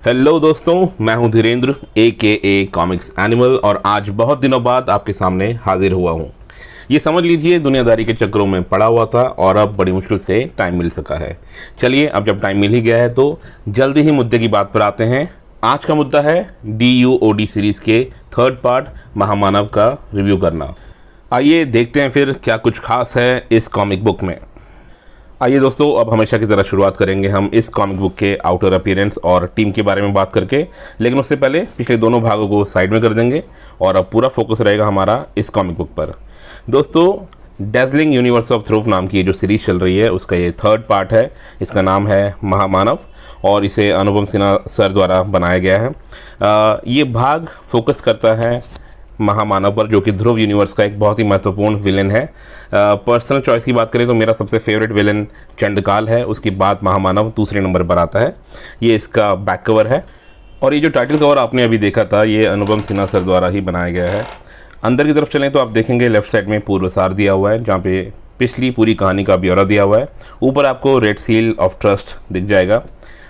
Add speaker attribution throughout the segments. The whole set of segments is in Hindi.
Speaker 1: हेलो दोस्तों, मैं हूं धीरेन्द्र ए कॉमिक्स एनिमल और आज बहुत दिनों बाद आपके सामने हाजिर हुआ हूं। ये समझ लीजिए दुनियादारी के चक्करों में पड़ा हुआ था और अब बड़ी मुश्किल से टाइम मिल सका है। चलिए, अब जब टाइम मिल ही गया है तो जल्दी ही मुद्दे की बात पर आते हैं। आज का मुद्दा है DUOD सीरीज़ के थर्ड पार्ट महामानव का रिव्यू करना। आइए देखते हैं फिर क्या कुछ खास है इस कॉमिक बुक में। आइए दोस्तों, अब हमेशा की तरह शुरुआत करेंगे हम इस कॉमिक बुक के आउटर अपीयरेंस और टीम के बारे में बात करके, लेकिन उससे पहले पिछले दोनों भागों को साइड में कर देंगे और अब पूरा फोकस रहेगा हमारा इस कॉमिक बुक पर। दोस्तों, डैज़लिंग यूनिवर्स ऑफ थ्रूफ नाम की ये जो सीरीज़ चल रही है उसका ये थर्ड पार्ट है। इसका नाम है महामानव और इसे अनुपम सिन्हा सर द्वारा बनाया गया है। ये भाग फोकस करता है महामानव पर, जो कि ध्रुव यूनिवर्स का एक बहुत ही महत्वपूर्ण विलेन है। पर्सनल चॉइस की बात करें तो मेरा सबसे फेवरेट विलेन चंडकाल है, उसके बाद महामानव दूसरे नंबर पर आता है। ये इसका बैक कवर है और ये जो टाइटल कवर आपने अभी देखा था ये अनुपम सिन्हा सर द्वारा ही बनाया गया है। अंदर की तरफ चलें तो आप देखेंगे लेफ्ट साइड में पूर्वसार दिया हुआ है, जहाँ पे पिछली पूरी कहानी का ब्यौरा दिया हुआ है। ऊपर आपको रेड सील ऑफ ट्रस्ट दिख जाएगा।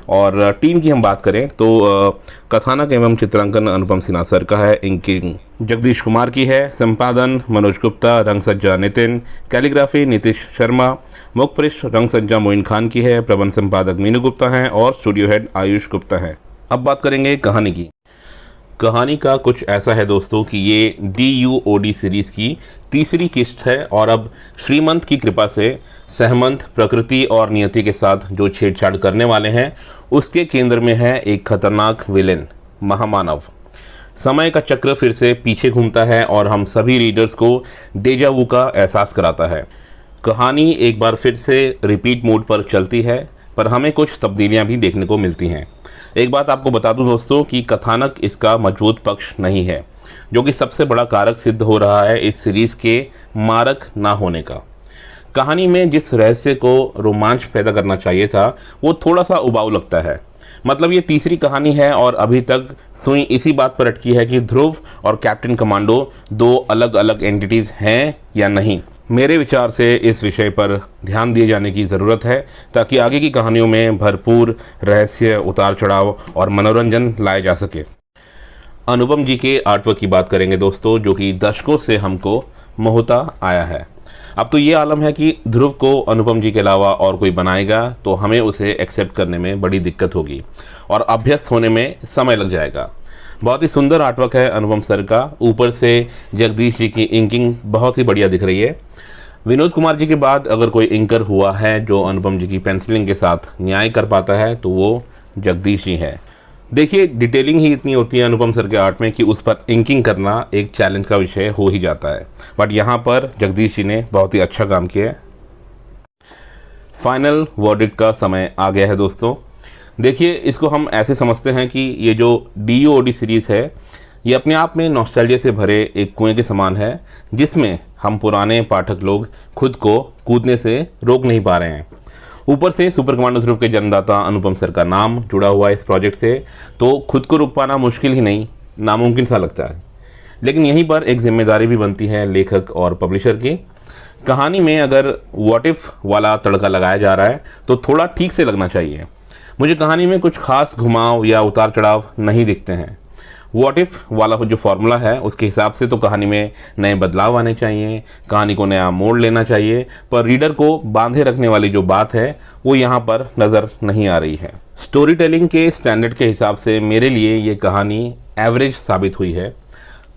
Speaker 1: और टीम की हम बात करें तो कथानक एवं चित्रांकन अनुपम सिन्हा सर का है, इंकिंग जगदीश कुमार की है, संपादन मनोज गुप्ता, रंगसज्जा नितिन, कैलीग्राफी नीतीश शर्मा, मुखपृष्ठ रंगसज्जा मोइन खान की है, प्रबंध संपादक मीनू गुप्ता हैं और स्टूडियो हेड आयुष गुप्ता हैं। अब बात करेंगे कहानी की। कहानी का कुछ ऐसा है दोस्तों कि ये DUOD सीरीज़ की तीसरी किस्त है और अब श्रीमंत की कृपा से सहमंत प्रकृति और नियति के साथ जो छेड़छाड़ करने वाले हैं उसके केंद्र में है एक खतरनाक विलेन महामानव। समय का चक्र फिर से पीछे घूमता है और हम सभी रीडर्स को डेजा वू का एहसास कराता है। कहानी एक बार फिर से रिपीट मोड पर चलती है, पर हमें कुछ तब्दीलियां भी देखने को मिलती हैं। एक बात आपको बता दूं दोस्तों कि कथानक इसका मजबूत पक्ष नहीं है, जो कि सबसे बड़ा कारक सिद्ध हो रहा है इस सीरीज़ के मारक ना होने का। कहानी में जिस रहस्य को रोमांच पैदा करना चाहिए था वो थोड़ा सा उबाऊ लगता है। मतलब ये तीसरी कहानी है और अभी तक सुई इसी बात पर अटकी है कि ध्रुव और कैप्टन कमांडो दो अलग अलग एंटिटीज़ हैं या नहीं। मेरे विचार से इस विषय पर ध्यान दिए जाने की ज़रूरत है ताकि आगे की कहानियों में भरपूर रहस्य, उतार चढ़ाव और मनोरंजन लाए जा सके। अनुपम जी के आर्टवर्क की बात करेंगे दोस्तों, जो कि दशकों से हमको मोहता आया है। अब तो ये आलम है कि ध्रुव को अनुपम जी के अलावा और कोई बनाएगा तो हमें उसे एक्सेप्ट करने में बड़ी दिक्कत होगी और अभ्यस्त होने में समय लग जाएगा। बहुत ही सुंदर आर्टवर्क है अनुपम सर का। ऊपर से जगदीश जी की इंकिंग बहुत ही बढ़िया दिख रही है। विनोद कुमार जी के बाद अगर कोई इंकर हुआ है जो अनुपम जी की पेंसिलिंग के साथ न्याय कर पाता है तो वो जगदीश जी है। देखिए, डिटेलिंग ही इतनी होती है अनुपम सर के आर्ट में कि उस पर इंकिंग करना एक चैलेंज का विषय हो ही जाता है, बट यहाँ पर जगदीश जी ने बहुत ही अच्छा काम किया है। फाइनल वर्डिक्ट का समय आ गया है दोस्तों। देखिए, इसको हम ऐसे समझते हैं कि ये जो DUOD सीरीज़ है ये अपने आप में नॉस्टैल्जिया से भरे एक कुएं के समान है, जिसमें हम पुराने पाठक लोग खुद को कूदने से रोक नहीं पा रहे हैं। ऊपर से सुपर कमांडो ध्रुव के जन्मदाता अनुपम सर का नाम जुड़ा हुआ है इस प्रोजेक्ट से, तो खुद को रोक पाना मुश्किल ही नहीं, नामुमकिन सा लगता है। लेकिन यहीं पर एक जिम्मेदारी भी बनती है लेखक और पब्लिशर की। कहानी में अगर व्हाट इफ वाला तड़का लगाया जा रहा है तो थोड़ा ठीक से लगना चाहिए। मुझे कहानी में कुछ खास घुमाव या उतार चढ़ाव नहीं दिखते हैं। व्हाट इफ वाला जो फॉर्मूला है उसके हिसाब से तो कहानी में नए बदलाव आने चाहिए, कहानी को नया मोड़ लेना चाहिए, पर रीडर को बांधे रखने वाली जो बात है वो यहाँ पर नज़र नहीं आ रही है। स्टोरी टेलिंग के स्टैंडर्ड के हिसाब से मेरे लिए ये कहानी एवरेज साबित हुई है।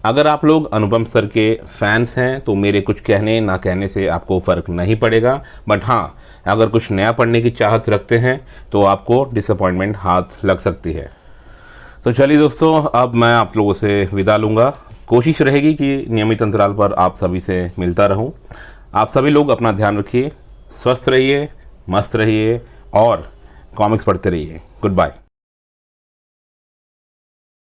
Speaker 1: अगर आप लोग अनुपम सर के फैंस हैं तो मेरे कुछ कहने ना कहने से आपको फ़र्क नहीं पड़ेगा, बट हाँ, अगर कुछ नया पढ़ने की चाहत रखते हैं तो आपको डिसअपॉइंटमेंट हाथ लग सकती है। तो चलिए दोस्तों, अब मैं आप लोगों से विदा लूँगा। कोशिश रहेगी कि नियमित अंतराल पर आप सभी से मिलता रहूँ। आप सभी लोग अपना ध्यान रखिए, स्वस्थ रहिए, मस्त रहिए और कॉमिक्स पढ़ते रहिए। Good bye.